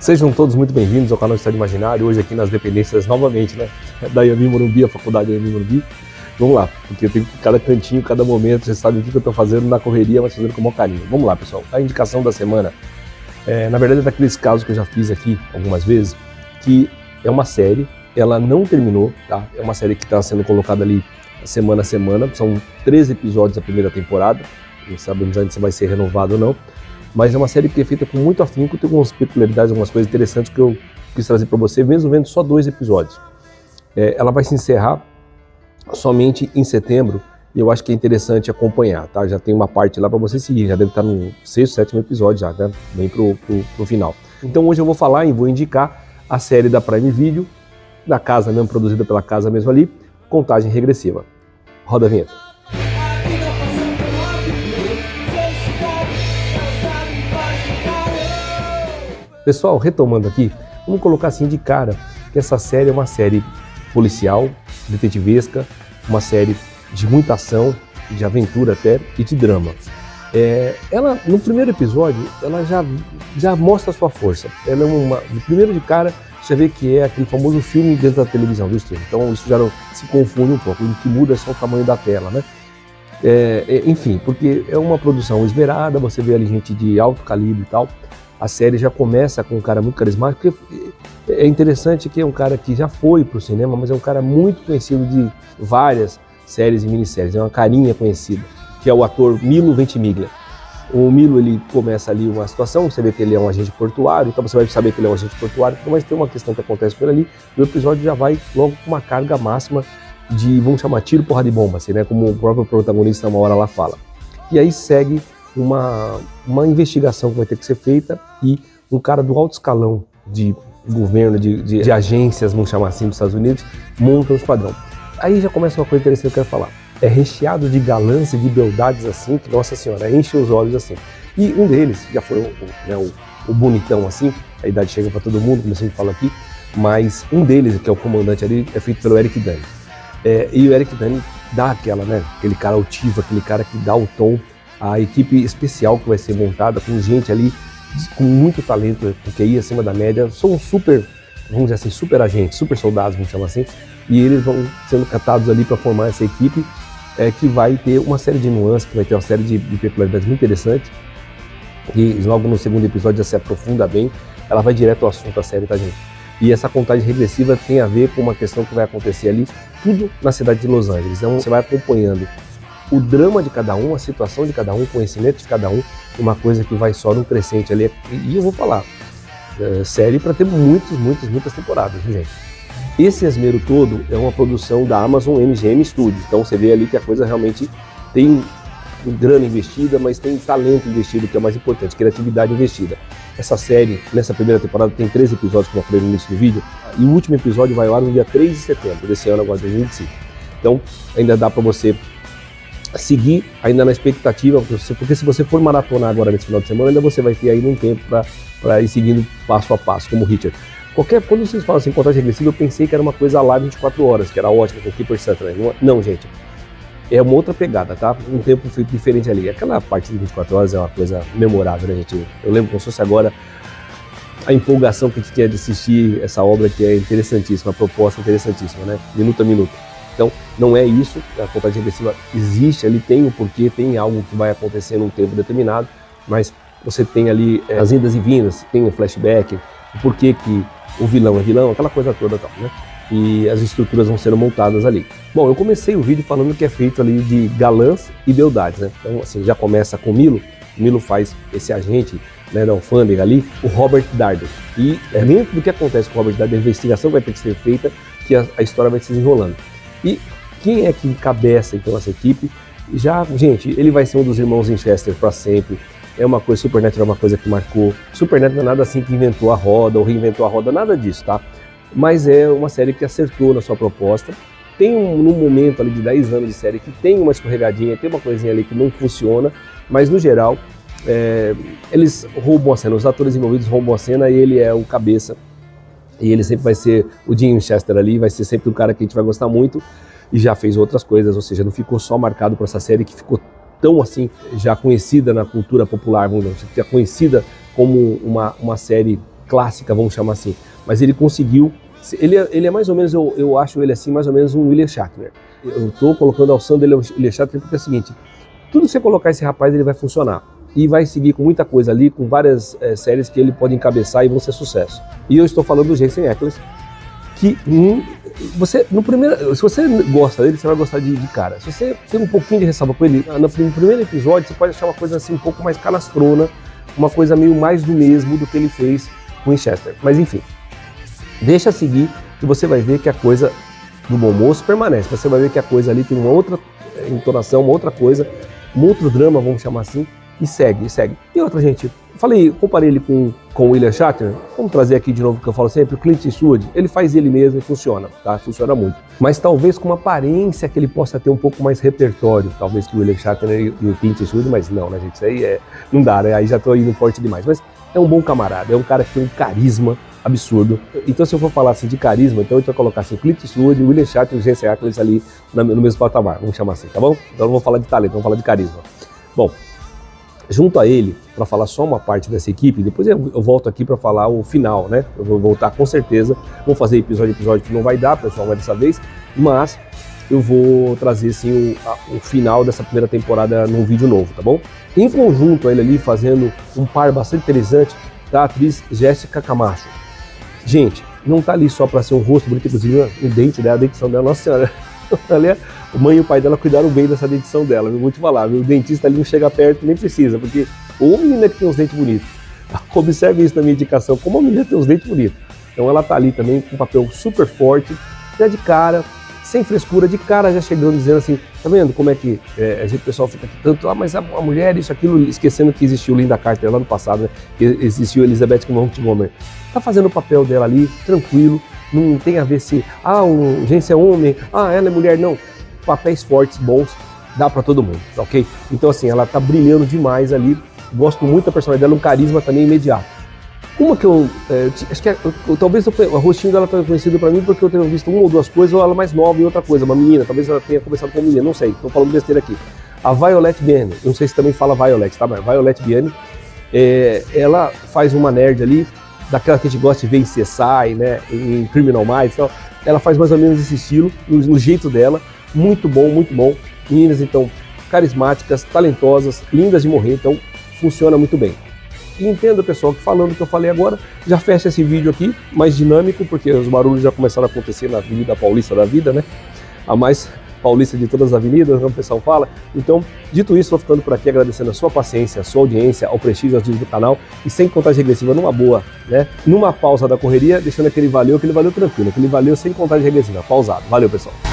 Sejam todos muito bem-vindos ao canal Estado Imaginário, hoje aqui nas dependências novamente, né? Da Anhembi Morumbi, a faculdade Anhembi Morumbi. Vamos lá, porque eu tenho cada cantinho, cada momento, vocês sabem o que eu estou fazendo na correria, mas fazendo com o maior carinho. Vamos lá, pessoal. A indicação da semana, na verdade é daqueles casos que eu já fiz aqui algumas vezes, que é uma série, ela não terminou, tá? É uma série que está sendo colocada ali semana a semana, são 13 episódios da primeira temporada, não sabemos ainda se vai ser renovado ou não, mas é uma série que é feita com muito afinco, tem algumas peculiaridades, algumas coisas interessantes que eu quis trazer para você, mesmo vendo só 2 episódios. Ela vai se encerrar somente em setembro e eu acho que é interessante acompanhar, tá? Já tem uma parte lá para você seguir, já deve estar no 6º, 7º episódio já, né? Bem pro final. Então hoje eu vou falar e vou indicar a série da Prime Video, da casa mesmo, produzida pela casa mesmo ali, Contagem Regressiva. Roda a vinheta. Pessoal, retomando aqui, vamos colocar assim de cara que essa série é uma série policial, detetivesca, uma série de muita ação, de aventura até e de drama. Ela, no primeiro episódio, ela já mostra a sua força. Ela é de primeiro de cara, você vê que é aquele famoso filme dentro da televisão, viu, Steve? Então isso já se confunde um pouco, o que muda é só o tamanho da tela, né? Enfim, porque é uma produção esmerada, você vê ali gente de alto calibre e tal. A série já começa com um cara muito carismático, porque é interessante que é um cara que já foi para o cinema, mas é um cara muito conhecido de várias séries e minisséries, é uma carinha conhecida, que é o ator Milo Ventimiglia. O Milo, ele começa ali uma situação, você vê que ele é um agente portuário, então você vai saber que ele é um agente portuário, mas tem uma questão que acontece por ali, e o episódio já vai logo com uma carga máxima de, vamos chamar, tiro, porra de bomba, assim, né, como o próprio protagonista uma hora lá fala. E aí segue uma investigação que vai ter que ser feita e um cara do alto escalão de governo, de agências, vamos chamar assim, dos Estados Unidos, monta um esquadrão. Aí já começa uma coisa interessante que eu quero falar. É recheado de galãs e de beldades assim, que, nossa senhora, enche os olhos assim. E um deles, já foi o bonitão assim, a idade chega para todo mundo, como eu sempre falo aqui, mas um deles, que é o comandante ali, é feito pelo Eric Dane. E o Eric Dane dá aquele cara altivo, aquele cara que dá o tom. A equipe especial que vai ser montada com gente ali com muito talento, com QI acima da média, são super, vamos dizer assim, super agentes, super soldados, vamos chamar assim, e eles vão sendo catados ali para formar essa equipe que vai ter uma série de nuances, que vai ter uma série de peculiaridades muito interessantes, e logo no segundo episódio já se aprofunda bem, ela vai direto ao assunto da série, tá, gente? E essa contagem regressiva tem a ver com uma questão que vai acontecer ali, tudo na cidade de Los Angeles, então você vai acompanhando o drama de cada um, a situação de cada um, o conhecimento de cada um, uma coisa que vai só no crescente ali. E eu vou falar, série para ter muitas temporadas, viu, gente? Esse esmero todo é uma produção da Amazon MGM Studios, então você vê ali que a coisa realmente tem grana investida, mas tem talento investido, que é o mais importante, criatividade investida. Essa série, nessa primeira temporada, tem 13 episódios, como eu falei no início do vídeo, e o último episódio vai ao ar no dia 3 de setembro desse ano, agora 2025. Então, ainda dá para você seguir ainda na expectativa, porque se você for maratonar agora nesse final de semana, ainda você vai ter ainda um tempo para ir seguindo passo a passo, como o Richard. Quando vocês falam assim, contagem regressiva, eu pensei que era uma coisa lá 24 horas, que era ótimo, com o Keeper Sutherland. Não, gente, é uma outra pegada, tá? Um tempo feito diferente ali. Aquela parte de 24 horas é uma coisa memorável, né, gente? Eu lembro como se fosse agora a empolgação que a gente tinha de assistir essa obra, que é interessantíssima, a proposta interessantíssima, né? Minuto a minuto. Então, não é isso, a contagem regressiva existe ali, tem um porquê, tem algo que vai acontecer num tempo determinado, mas você tem ali as indas e vindas, tem um flashback, o porquê que o vilão é vilão, aquela coisa toda, tal, né? E as estruturas vão sendo montadas ali. Bom, eu comecei o vídeo falando que é feito ali de galãs e beldades, né? Então, assim, já começa com o Milo faz esse agente, né, da alfândega ali, o Robert Darden. E dentro do que acontece com o Robert Darden, a investigação vai ter que ser feita, que a história vai se desenrolando. E quem é que encabeça então essa equipe? Gente, ele vai ser um dos irmãos Winchester para sempre. É uma coisa, Supernatural é uma coisa que marcou. Supernatural não é nada assim que inventou a roda ou reinventou a roda, nada disso, tá? Mas é uma série que acertou na sua proposta. Tem num momento ali de 10 anos de série que tem uma escorregadinha, tem uma coisinha ali que não funciona, mas no geral eles roubam a cena, os atores envolvidos roubam a cena e ele é o cabeça. E ele sempre vai ser o Dean Winchester ali, vai ser sempre um cara que a gente vai gostar muito e já fez outras coisas, ou seja, não ficou só marcado por essa série que ficou tão assim, já conhecida na cultura popular, vamos dizer, já conhecida como uma série clássica, vamos chamar assim, mas ele conseguiu, ele é mais ou menos, eu acho ele assim, mais ou menos um William Shatner. Eu estou colocando a alção dele William Shatner porque é o seguinte, tudo que você colocar esse rapaz, ele vai funcionar. E vai seguir com muita coisa ali, com várias séries que ele pode encabeçar e vão ser sucesso. E eu estou falando do Jensen Ackles, que se você gosta dele, você vai gostar de cara. Se você tem um pouquinho de ressalva com ele, no primeiro episódio você pode achar uma coisa assim um pouco mais canastrona, uma coisa meio mais do mesmo do que ele fez com Winchester. Mas enfim, deixa seguir que você vai ver que a coisa do bom moço permanece. Você vai ver que a coisa ali tem uma outra entonação, uma outra coisa, um outro drama, vamos chamar assim, e segue, e segue. E outra, gente, comparei ele com o William Shatner, vamos trazer aqui de novo o que eu falo sempre, o Clint Eastwood, ele faz ele mesmo e funciona, tá? Funciona muito. Mas talvez com uma aparência que ele possa ter um pouco mais repertório, talvez que o William Shatner e o Clint Eastwood, mas não, né, gente, isso aí não dá, né? Aí já tô indo forte demais, mas é um bom camarada, é um cara que tem um carisma absurdo. Então se eu for falar assim de carisma, então eu vou colocar assim, o Clint Eastwood, o William Shatner e o Jensen Ackles ali no mesmo patamar, vamos chamar assim, tá bom? Então não vou falar de talento, vamos falar de carisma. Bom, junto a ele, para falar só uma parte dessa equipe, depois eu volto aqui para falar o final, né? Eu vou voltar com certeza, vou fazer episódio que não vai dar, pessoal, vai dessa vez, mas eu vou trazer sim o final dessa primeira temporada num vídeo novo, tá bom? Em conjunto a ele ali, fazendo um par bastante interessante, da atriz Jéssica Camacho. Gente, não tá ali só para ser um rosto bonito, inclusive o dente dela, a dentição dela, nossa senhora, ali a mãe e o pai dela cuidaram bem dessa dentição dela, eu vou te falar, o dentista ali não chega perto, nem precisa, porque ou a menina que tem os dentes bonitos, observe isso na minha indicação, como a menina tem os dentes bonitos, então ela tá ali também com um papel super forte, já de cara, sem frescura, de cara já chegando dizendo assim, tá vendo como é que o pessoal fica tanto, mas a mulher, isso, aquilo, esquecendo que existiu Linda Carter lá no passado, né? Que existiu Elizabeth Montgomery, tá fazendo o papel dela ali, tranquilo, não tem a ver se, o Jensen é homem, ela é mulher, não. Papéis fortes, bons, dá pra todo mundo, ok? Então assim, ela tá brilhando demais ali, gosto muito da personalidade dela, um carisma também imediato. Uma que acho que talvez o rostinho dela tenha conhecido pra mim porque eu tenho visto uma ou duas coisas, ou ela mais nova e outra coisa, uma menina, talvez ela tenha conversado com uma menina, não sei, tô falando besteira aqui. A Violet Bianni, não sei se também fala Violet, tá? Mas Violet Bianni, ela faz uma nerd ali, daquela que a gente gosta de ver em CSI, né, em Criminal Minds, então, ela faz mais ou menos esse estilo, no jeito dela, muito bom, meninas então carismáticas, talentosas, lindas de morrer, então funciona muito bem. E entenda, pessoal, que falando o que eu falei agora, já fecha esse vídeo aqui, mais dinâmico, porque os barulhos já começaram a acontecer na Avenida Paulista da vida, né, a mais paulista de todas as avenidas, como o pessoal fala. Então, dito isso, vou ficando por aqui agradecendo a sua paciência, a sua audiência, ao prestígio, aos vídeos do canal e sem contagem regressiva, numa boa, né? Numa pausa da correria, deixando aquele valeu tranquilo, aquele valeu sem contagem regressiva, pausado. Valeu, pessoal!